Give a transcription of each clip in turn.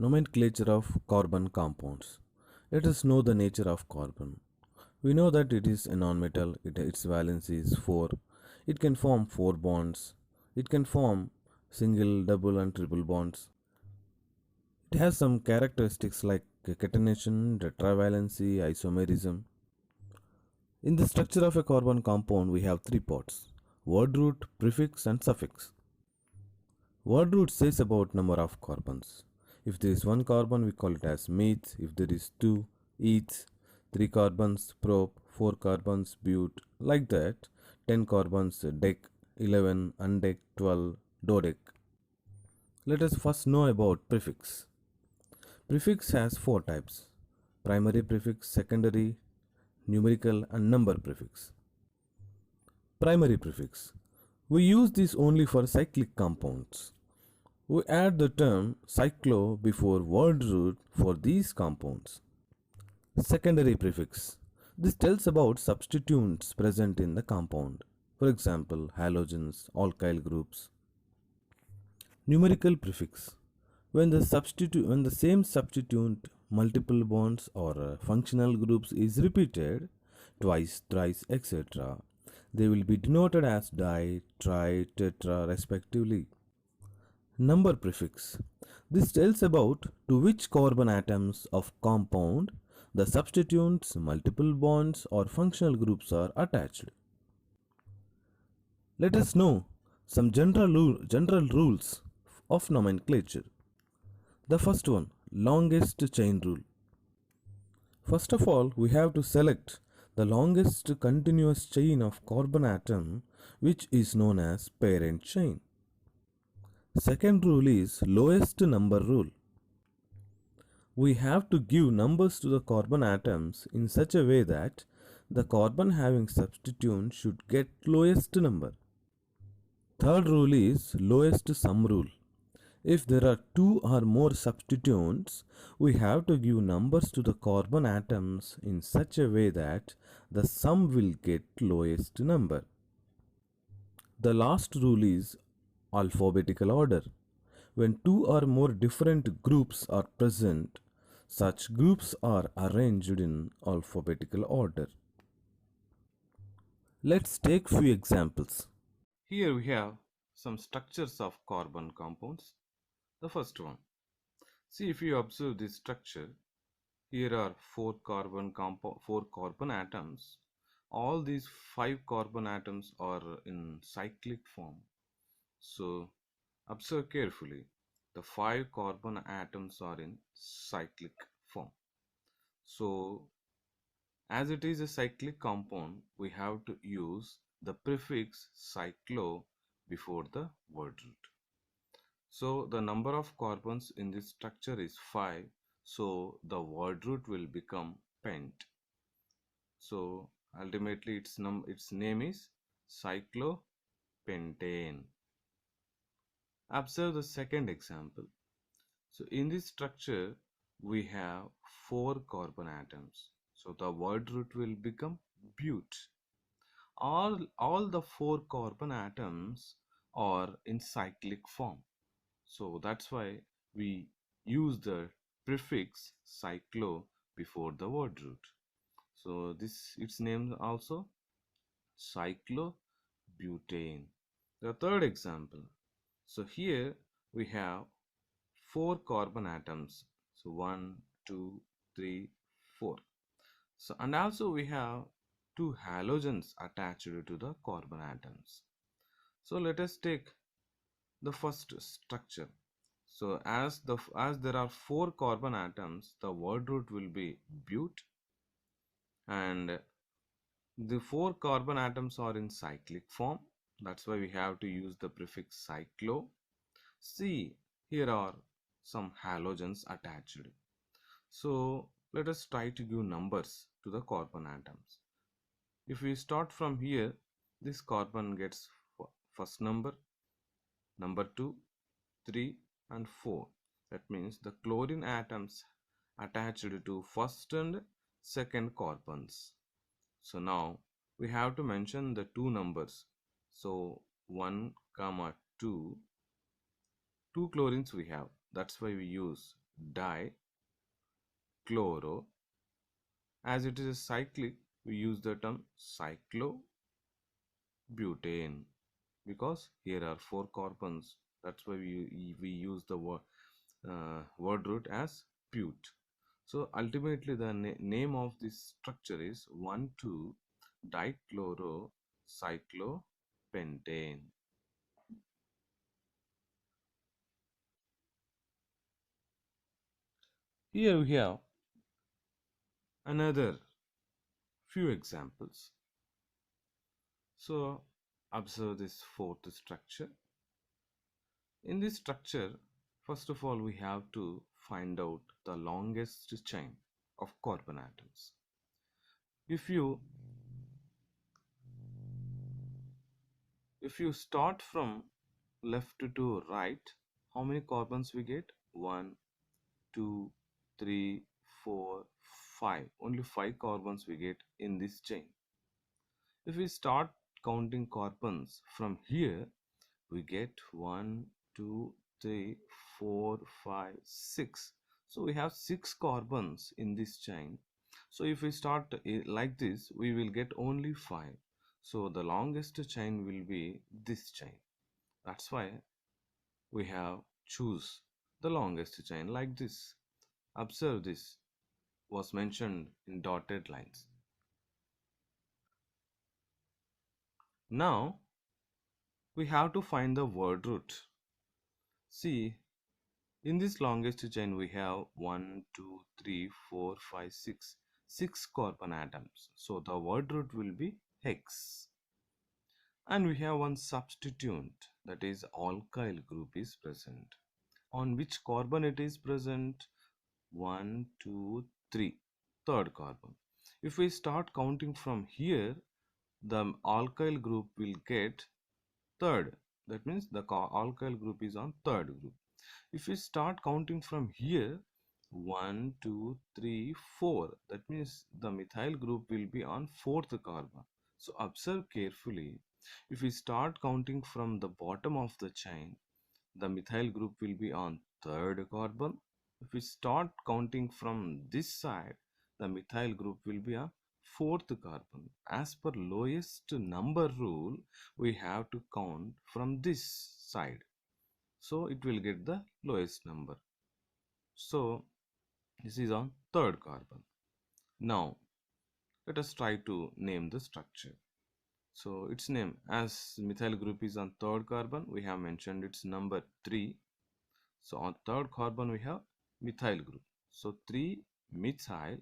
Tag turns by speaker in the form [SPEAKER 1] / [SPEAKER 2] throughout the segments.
[SPEAKER 1] Nomenclature of carbon compounds. Let us know the nature of carbon. We know that it is a nonmetal, its valency is 4. It can form 4 bonds. It can form single, double, and triple bonds. It has some characteristics like catenation, tetravalency, isomerism. In the structure of a carbon compound, we have three parts: word root, prefix, and suffix. Word root says about number of carbons. If there is one carbon, we call it as meth. If there is two, eth. Three carbons, prop. Four carbons, but. Like that. 10 carbons, dec. 11, undec. 12, dodec. Let us first know about prefix. Prefix has four types: primary prefix, secondary, numerical, and number prefix. Primary prefix. We use this only for cyclic compounds. We add the term cyclo before word root for these compounds. Secondary prefix. This tells about substituents present in the compound. For example, halogens, alkyl groups. Numerical prefix. When the same substituent multiple bonds or functional groups is repeated twice, thrice, etc., they will be denoted as di, tri, tetra respectively. Number prefix. This tells about to which carbon atoms of compound the substituents, multiple bonds or functional groups are attached. Let us know some general rules of nomenclature. The first one, longest chain rule. First of all, we have to select the longest continuous chain of carbon atom, which is known as parent chain. Second rule is lowest number rule. We have to give numbers to the carbon atoms in such a way that the carbon having substituent should get lowest number. Third rule is lowest sum rule. If there are two or more substituents, we have to give numbers to the carbon atoms in such a way that the sum will get lowest number. The last rule is alphabetical order. When two or more different groups are present, such groups are arranged in alphabetical order. Let's take few examples. Here we have some structures of carbon compounds. The first one. See, if you observe this structure, here are four carbon atoms. All these 5 carbon atoms are in cyclic form. So observe carefully. The 5 carbon atoms are in cyclic form. So as it is a cyclic compound, we have to use the prefix cyclo before the word root. So the number of carbons in this structure is 5. So the word root will become pent. So ultimately its name is cyclopentane. Observe the second example. So in this structure we have 4 carbon atoms. So the word root will become but. All the 4 carbon atoms are in cyclic form. So that's why we use the prefix cyclo before the word root. So its name also cyclobutane. The third example. So here we have 4 carbon atoms. So 1, 2, 3, 4. So and also we have 2 halogens attached to the carbon atoms. So let us take the first structure. So as there are 4 carbon atoms, the word root will be but, and the 4 carbon atoms are in cyclic form. That's why we have to use the prefix cyclo. See, here are some halogens attached. So let us try to give numbers to the carbon atoms. If we start from here, this carbon gets first number, number 2, 3, and 4. That means the chlorine atoms attached to first and second carbons. So now we have to mention the two numbers. So 1 comma 2, 2 chlorines we have. That's why we use dichloro. As it is a cyclic, we use the term cyclobutane because here are four carbons. That's why we use the word root as but. So ultimately, the name of this structure is 1,2-dichlorocyclopentane. Here we have another few examples. So observe this fourth structure. In this structure, first of all, we have to find out the longest chain of carbon atoms. If you start from left to right, how many carbons we get? 1, 2, 3, 4, 5. Only 5 carbons we get in this chain. If we start counting carbons from here, we get 1, 2, 3, 4, 5, 6. So we have 6 carbons in this chain. So if we start like this, we will get only 5. So the longest chain will be this chain. That's why we have choose the longest chain like this. Observe this was mentioned in dotted lines. Now we have to find the word root. See, in this longest chain we have 1, 2, 3, 4, 5, 6. 6 carbon atoms. So the word root will be hex. And we have one substituent, that is alkyl group is present. On which carbon it is present? 1, 2, 3. Third carbon. If we start counting from here, the alkyl group will get third. That means the alkyl group is on third group. If we start counting from here, 1, 2, 3, 4. That means the methyl group will be on fourth carbon. So observe carefully. If we start counting from the bottom of the chain, the methyl group will be on third carbon. If we start counting from this side, the methyl group will be on fourth carbon. As per lowest number rule, we have to count from this side. So it will get the lowest number. So this is on third carbon. Now let us try to name the structure. So its name, as methyl group is on third carbon, we have mentioned its number 3. So on third carbon we have methyl group. So 3 methyl,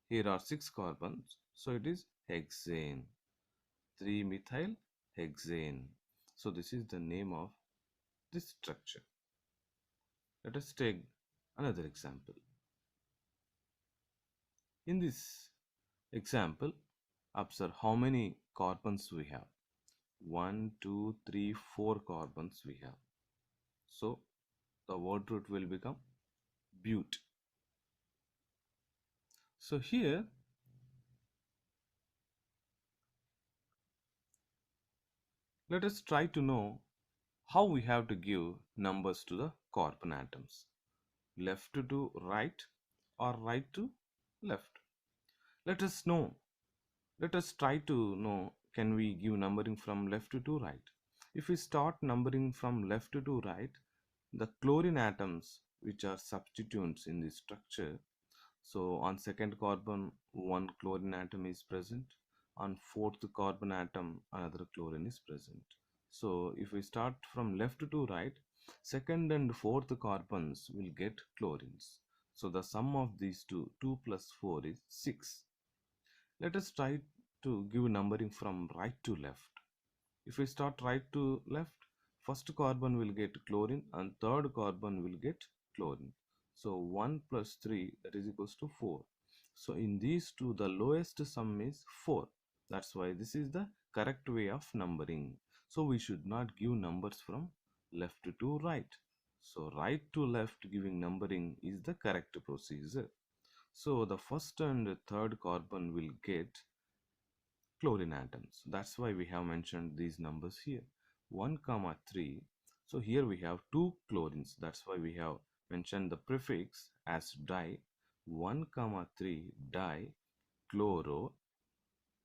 [SPEAKER 1] here are 6 carbons. So it is hexane. 3 methyl hexane. So this is the name of this structure. Let us take another example. In this example, observe how many carbons we have. 1, 2, 3, 4 carbons we have. So the word root will become but. So here let us try to know how we have to give numbers to the carbon atoms. Left to right or right to left. Let us know. Let us try to know, can we give numbering from left to right? If we start numbering from left to right, the chlorine atoms which are substituents in this structure. So on second carbon, one chlorine atom is present. On fourth carbon atom, another chlorine is present. So if we start from left to right, second and fourth carbons will get chlorines. So the sum of these two, 2 plus 4 is 6. Let us try to give numbering from right to left. If we start right to left, first carbon will get chlorine and third carbon will get chlorine. So 1 plus 3, that is equals to 4. So in these two, the lowest sum is 4. That's why this is the correct way of numbering. So we should not give numbers from left to right. So right to left giving numbering is the correct procedure. So the first and third carbon will get chlorine atoms. That's why we have mentioned these numbers here. 1 comma 3. So here we have 2 chlorines. That's why we have mention the prefix as di, 1 comma 3 dichloro.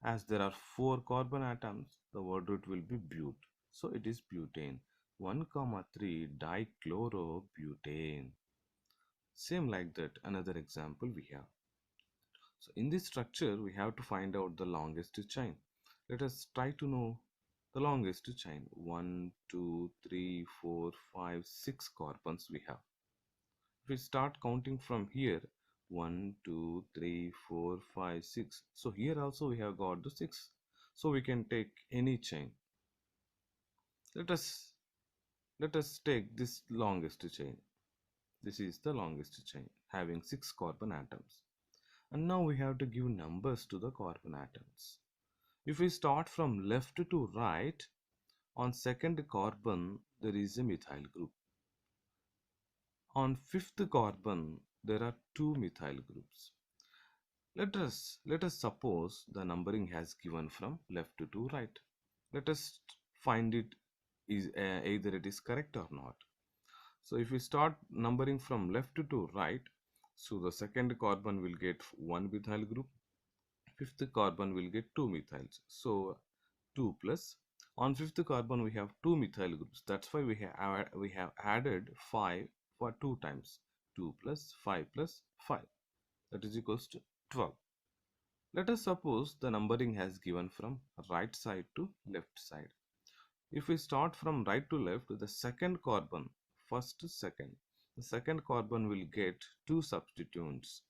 [SPEAKER 1] As there are 4 carbon atoms, the word root will be but. So it is butane. 1 comma 3 dichlorobutane. Same like that, another example we have. So in this structure, we have to find out the longest chain. Let us try to know the longest chain. 1, 2, 3, 4, 5, 6 carbons we have. If we start counting from here, 1, 2, 3, 4, 5, 6. So here also we have got the 6. So we can take any chain. Let us take this longest chain. This is the longest chain having 6 carbon atoms. And now we have to give numbers to the carbon atoms. If we start from left to right, on second carbon there is a methyl group. On fifth carbon there are 2 methyl groups. Let us suppose the numbering has given from left to right. Let us find it is either it is correct or not. So if we start numbering from left to right, so the second carbon will get 1 methyl group, fifth carbon will get 2 methyls. So 2 plus. On fifth carbon we have 2 methyl groups. That's why we have added 5 for 2 times. 2 plus 5 plus 5. That is equals to 12. Let us suppose the numbering has given from right side to left side. If we start from right to left, the second carbon, first to second, the second carbon will get 2 substituents.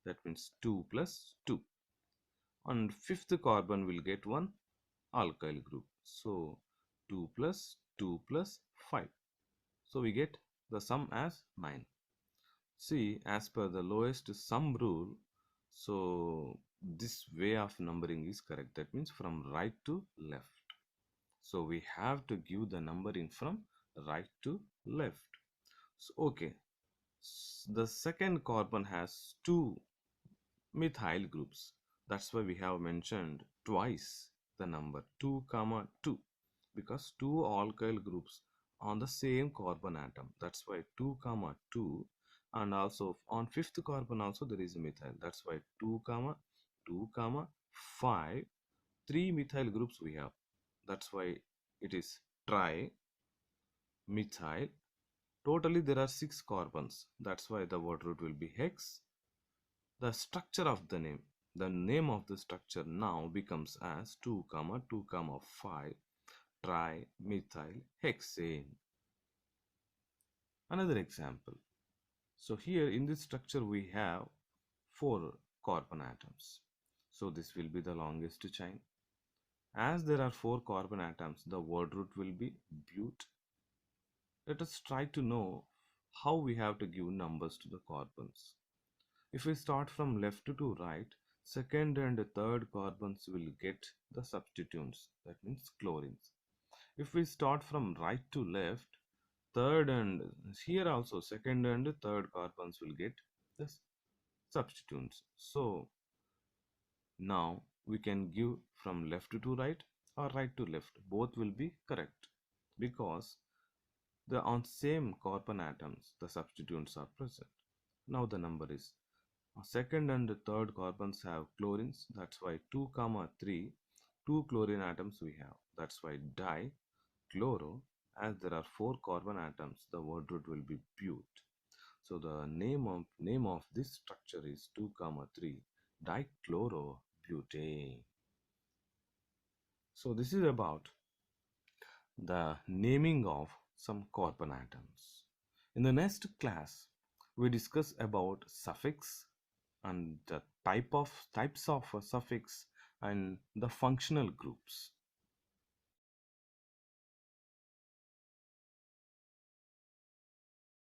[SPEAKER 1] That means 2 plus 2. And fifth carbon will get 1 alkyl group. So 2 plus 2 plus 5. So we get the sum as 9. See, as per the lowest sum rule, so this way of numbering is correct. That means from right to left. So we have to give the numbering from right to left. So, okay. The second carbon has 2 methyl groups. That's why we have mentioned twice the number 2 comma 2, because 2 alkyl groups on the same carbon atom. That's why 2 comma 2, and also on fifth carbon also there is a methyl. That's why 2 comma 2 comma 5, 3 methyl groups we have. That's why it is tri methyl. Totally there are 6 carbons. That's why the word root will be hex. The structure of the name of the structure now becomes as 2 comma 2 comma 5 trimethyl hexane. Another example. So here in this structure we have 4 carbon atoms. So this will be the longest chain. As there are 4 carbon atoms, the word root will be but. Let us try to know how we have to give numbers to the carbons. If we start from left to right, second and third carbons will get the substituents, that means chlorines. If we start from right to left, third and here also second and third carbons will get the substituents. So now we can give from left to right or right to left. Both will be correct because the on same carbon atoms the substituents are present. Now the number is second and third carbons have chlorines. That's why 2 comma 3, 2 chlorine atoms we have. That's why dichloro. As there are 4 carbon atoms, the word root will be but. So the name of this structure is 2 comma 3 dichlorobutane. So this is about the naming of some carbon atoms. In the next class, we discuss about suffix and the types of suffix and the functional groups.